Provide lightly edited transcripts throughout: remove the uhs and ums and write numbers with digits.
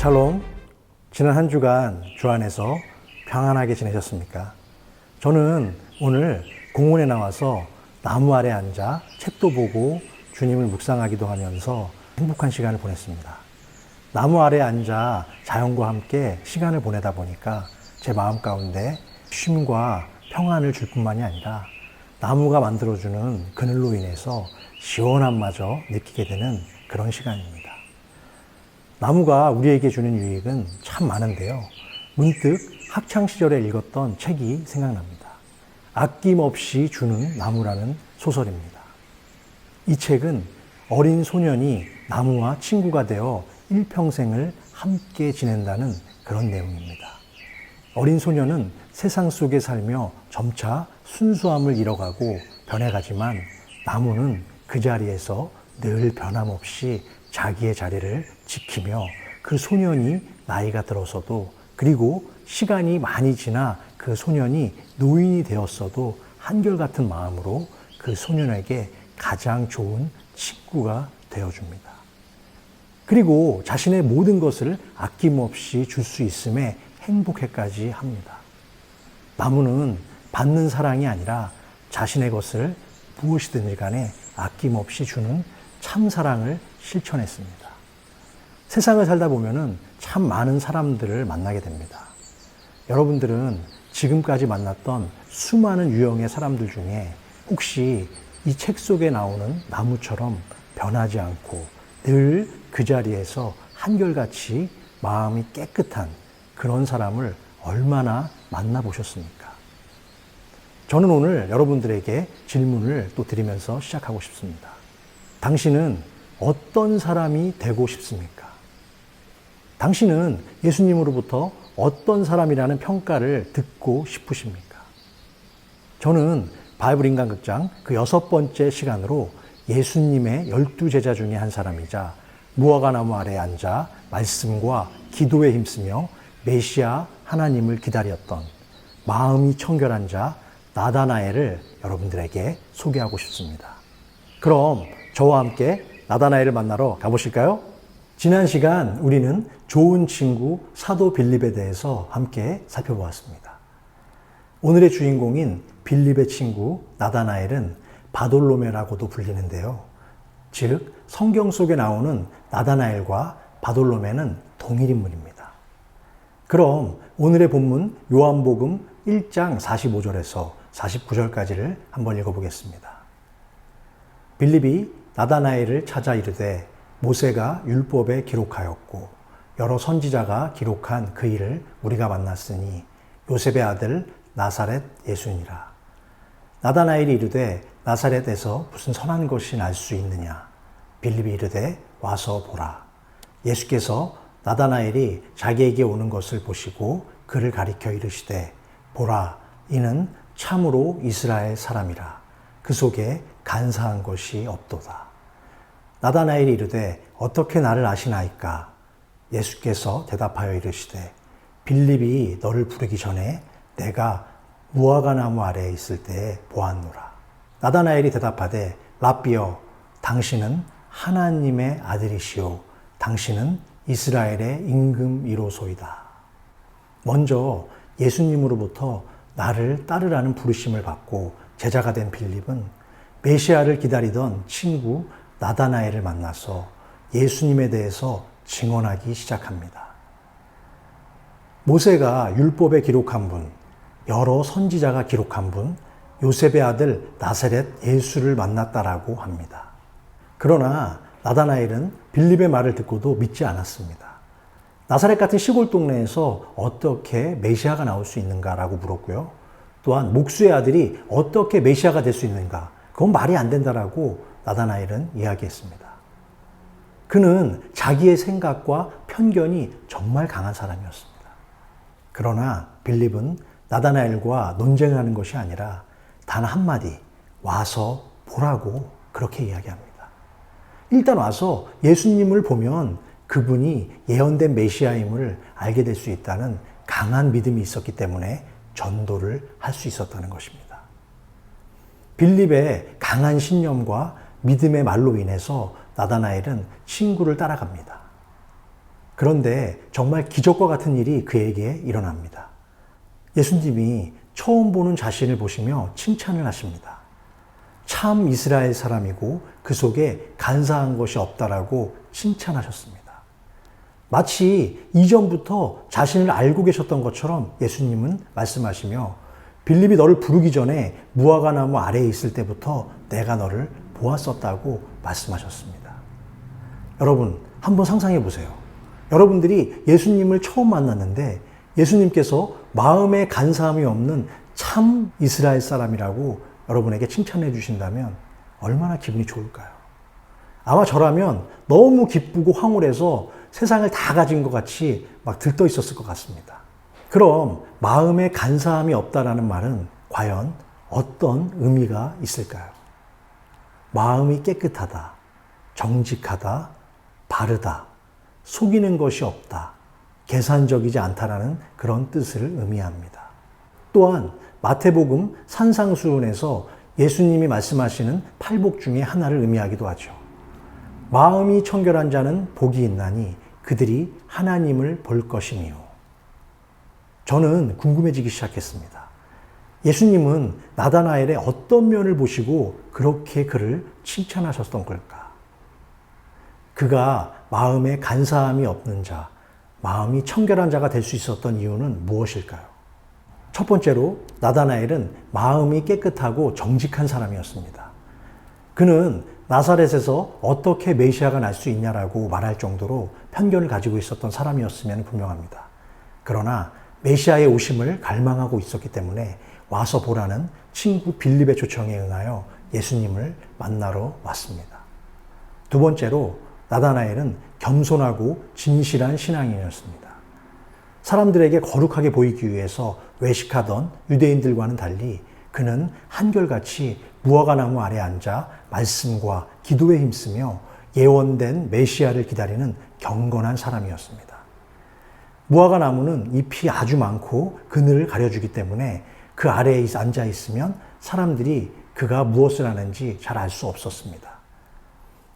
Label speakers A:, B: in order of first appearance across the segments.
A: 샬롬, 지난 한 주간 주 안에서 평안하게 지내셨습니까? 저는 오늘 공원에 나와서 나무 아래 앉아 책도 보고 주님을 묵상하기도 하면서 행복한 시간을 보냈습니다. 나무 아래 앉아 자연과 함께 시간을 보내다 보니까 제 마음 가운데 쉼과 평안을 줄 뿐만이 아니라 나무가 만들어주는 그늘로 인해서 시원함마저 느끼게 되는 그런 시간입니다. 나무가 우리에게 주는 유익은 참 많은데요. 문득 학창시절에 읽었던 책이 생각납니다. 아낌없이 주는 나무라는 소설입니다. 이 책은 어린 소년이 나무와 친구가 되어 일평생을 함께 지낸다는 그런 내용입니다. 어린 소년은 세상 속에 살며 점차 순수함을 잃어가고 변해가지만 나무는 그 자리에서 늘 변함없이 자기의 자리를 지키며 그 소년이 나이가 들어서도 그리고 시간이 많이 지나 그 소년이 노인이 되었어도 한결같은 마음으로 그 소년에게 가장 좋은 친구가 되어줍니다. 그리고 자신의 모든 것을 아낌없이 줄 수 있음에 행복해까지 합니다. 나무는 받는 사랑이 아니라 자신의 것을 무엇이든지 간에 아낌없이 주는 참 사랑을 실천했습니다. 세상을 살다 보면은 참 많은 사람들을 만나게 됩니다. 여러분들은 지금까지 만났던 수많은 유형의 사람들 중에 혹시 이 책 속에 나오는 나무처럼 변하지 않고 늘 그 자리에서 한결같이 마음이 깨끗한 그런 사람을 얼마나 만나보셨습니까? 저는 오늘 여러분들에게 질문을 또 드리면서 시작하고 싶습니다. 당신은 어떤 사람이 되고 싶습니까? 당신은 예수님으로부터 어떤 사람이라는 평가를 듣고 싶으십니까? 저는 바이블 인간극장 그 6번째 시간으로 예수님의 12제자 중에 한 사람이자 무화과 나무 아래에 앉아 말씀과 기도에 힘쓰며 메시아 하나님을 기다렸던 마음이 청결한 자 나다나엘을 여러분들에게 소개하고 싶습니다. 그럼 저와 함께 나다나엘을 만나러 가보실까요? 지난 시간 우리는 좋은 친구 사도 빌립에 대해서 함께 살펴보았습니다. 오늘의 주인공인 빌립의 친구 나다나엘은 바돌로메라고도 불리는데요. 즉 성경 속에 나오는 나다나엘과 바돌로메는 동일 인물입니다. 그럼 오늘의 본문 요한복음 1장 45절에서 49절까지를 한번 읽어보겠습니다. 빌립이 나다나엘을 찾아 이르되 모세가 율법에 기록하였고 여러 선지자가 기록한 그 일을 우리가 만났으니 요셉의 아들 나사렛 예수니라. 나다나엘이 이르되 나사렛에서 무슨 선한 것이 날 수 있느냐? 빌립이 이르되 와서 보라. 예수께서 나다나엘이 자기에게 오는 것을 보시고 그를 가리켜 이르시되 보라, 이는 참으로 이스라엘 사람이라. 그 속에 간사한 것이 없도다. 나다나엘이 이르되 어떻게 나를 아시나이까? 예수께서 대답하여 이르시되 빌립이 너를 부르기 전에 내가 무화과 나무 아래에 있을 때에 보았노라. 나다나엘이 대답하되 랍비여, 당신은 하나님의 아들이시오. 당신은 이스라엘의 임금이로소이다. 먼저 예수님으로부터 나를 따르라는 부르심을 받고 제자가 된 빌립은 메시아를 기다리던 친구 나다나엘을 만나서 예수님에 대해서 증언하기 시작합니다. 모세가 율법에 기록한 분, 여러 선지자가 기록한 분, 요셉의 아들 나사렛 예수를 만났다라고 합니다. 그러나 나다나엘은 빌립의 말을 듣고도 믿지 않았습니다. 나사렛 같은 시골 동네에서 어떻게 메시아가 나올 수 있는가라고 물었고요. 또한 목수의 아들이 어떻게 메시아가 될 수 있는가? 그건 말이 안 된다라고 나다나엘은 이야기했습니다. 그는 자기의 생각과 편견이 정말 강한 사람이었습니다. 그러나 빌립은 나다나엘과 논쟁하는 것이 아니라 단 한마디 와서 보라고 그렇게 이야기합니다. 일단 와서 예수님을 보면 그분이 예언된 메시아임을 알게 될 수 있다는 강한 믿음이 있었기 때문에 전도를 할 수 있었다는 것입니다. 빌립의 강한 신념과 믿음의 말로 인해서 나다나엘은 친구를 따라갑니다. 그런데 정말 기적과 같은 일이 그에게 일어납니다. 예수님이 처음 보는 자신을 보시며 칭찬을 하십니다. 참 이스라엘 사람이고 그 속에 간사한 것이 없다라고 칭찬하셨습니다. 마치 이전부터 자신을 알고 계셨던 것처럼 예수님은 말씀하시며 빌립이 너를 부르기 전에 무화과 나무 아래에 있을 때부터 내가 너를 보았었다고 말씀하셨습니다. 여러분, 한번 상상해 보세요. 여러분들이 예수님을 처음 만났는데 예수님께서 마음에 간사함이 없는 참 이스라엘 사람이라고 여러분에게 칭찬해 주신다면 얼마나 기분이 좋을까요? 아마 저라면 너무 기쁘고 황홀해서 세상을 다 가진 것 같이 막 들떠 있었을 것 같습니다. 그럼 마음에 간사함이 없다라는 말은 과연 어떤 의미가 있을까요? 마음이 깨끗하다, 정직하다, 바르다, 속이는 것이 없다, 계산적이지 않다라는 그런 뜻을 의미합니다. 또한 마태복음 산상수훈에서 예수님이 말씀하시는 팔복 중에 하나를 의미하기도 하죠. 마음이 청결한 자는 복이 있나니 그들이 하나님을 볼 것이니요. 저는 궁금해지기 시작했습니다. 예수님은 나다나엘의 어떤 면을 보시고 그렇게 그를 칭찬하셨던 걸까? 그가 마음에 간사함이 없는 자, 마음이 청결한 자가 될 수 있었던 이유는 무엇일까요? 첫 번째로 나다나엘은 마음이 깨끗하고 정직한 사람이었습니다. 그는 나사렛에서 어떻게 메시아가 날 수 있냐라고 말할 정도로 편견을 가지고 있었던 사람이었으면 분명합니다. 그러나 메시아의 오심을 갈망하고 있었기 때문에 와서 보라는 친구 빌립의 초청에 응하여 예수님을 만나러 왔습니다. 두 번째로 나다나엘은 겸손하고 진실한 신앙인이었습니다. 사람들에게 거룩하게 보이기 위해서 외식하던 유대인들과는 달리 그는 한결같이 무화과 나무 아래 앉아 말씀과 기도에 힘쓰며 예언된 메시아를 기다리는 경건한 사람이었습니다. 무화과 나무는 잎이 아주 많고 그늘을 가려주기 때문에 그 아래에 앉아 있으면 사람들이 그가 무엇을 하는지 잘 알 수 없었습니다.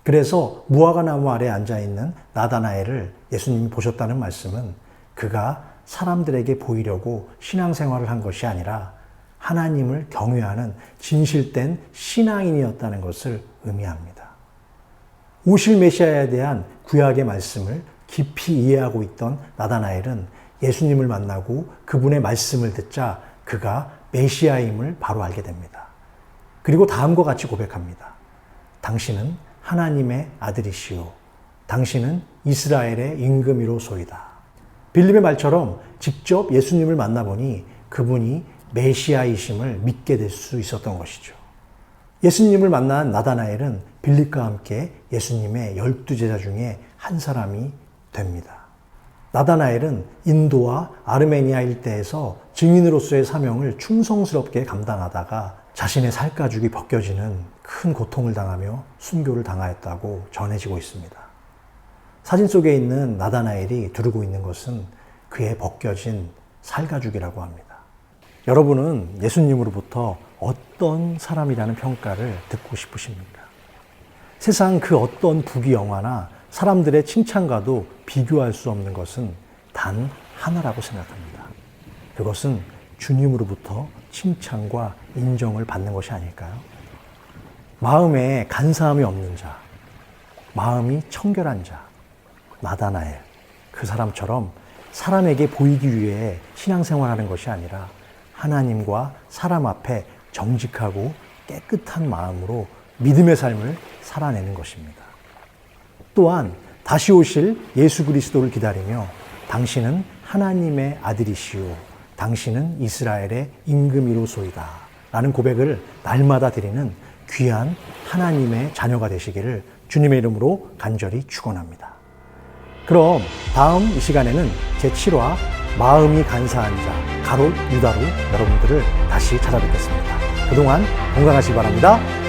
A: 그래서 무화과 나무 아래에 앉아 있는 나다나엘을 예수님이 보셨다는 말씀은 그가 사람들에게 보이려고 신앙생활을 한 것이 아니라 하나님을 경외하는 진실된 신앙인이었다는 것을 의미합니다. 오실 메시아에 대한 구약의 말씀을 깊이 이해하고 있던 나다나엘은 예수님을 만나고 그분의 말씀을 듣자 그가 메시아임을 바로 알게 됩니다. 그리고 다음과 같이 고백합니다. 당신은 하나님의 아들이시오. 당신은 이스라엘의 임금이로소이다. 빌립의 말처럼 직접 예수님을 만나보니 그분이 메시아이심을 믿게 될 수 있었던 것이죠. 예수님을 만난 나다나엘은 빌립과 함께 예수님의 12제자 중에 한 사람이 됩니다. 나다나엘은 인도와 아르메니아 일대에서 증인으로서의 사명을 충성스럽게 감당하다가 자신의 살가죽이 벗겨지는 큰 고통을 당하며 순교를 당하였다고 전해지고 있습니다. 사진 속에 있는 나다나엘이 두르고 있는 것은 그의 벗겨진 살가죽이라고 합니다. 여러분은 예수님으로부터 어떤 사람이라는 평가를 듣고 싶으십니까? 세상 그 어떤 부귀영화나 사람들의 칭찬과도 비교할 수 없는 것은 단 하나라고 생각합니다. 그것은 주님으로부터 칭찬과 인정을 받는 것이 아닐까요? 마음에 간사함이 없는 자, 마음이 청결한 자, 나다나엘, 그 사람처럼 사람에게 보이기 위해 신앙생활하는 것이 아니라 하나님과 사람 앞에 정직하고 깨끗한 마음으로 믿음의 삶을 살아내는 것입니다. 또한 다시 오실 예수 그리스도를 기다리며 당신은 하나님의 아들이시오. 당신은 이스라엘의 임금이로소이다. 라는 고백을 날마다 드리는 귀한 하나님의 자녀가 되시기를 주님의 이름으로 간절히 축원합니다. 그럼 다음 이 시간에는 제7화 마음이 간사한 자 가롯 유다로 여러분들을 다시 찾아뵙겠습니다. 그동안 건강하시기 바랍니다.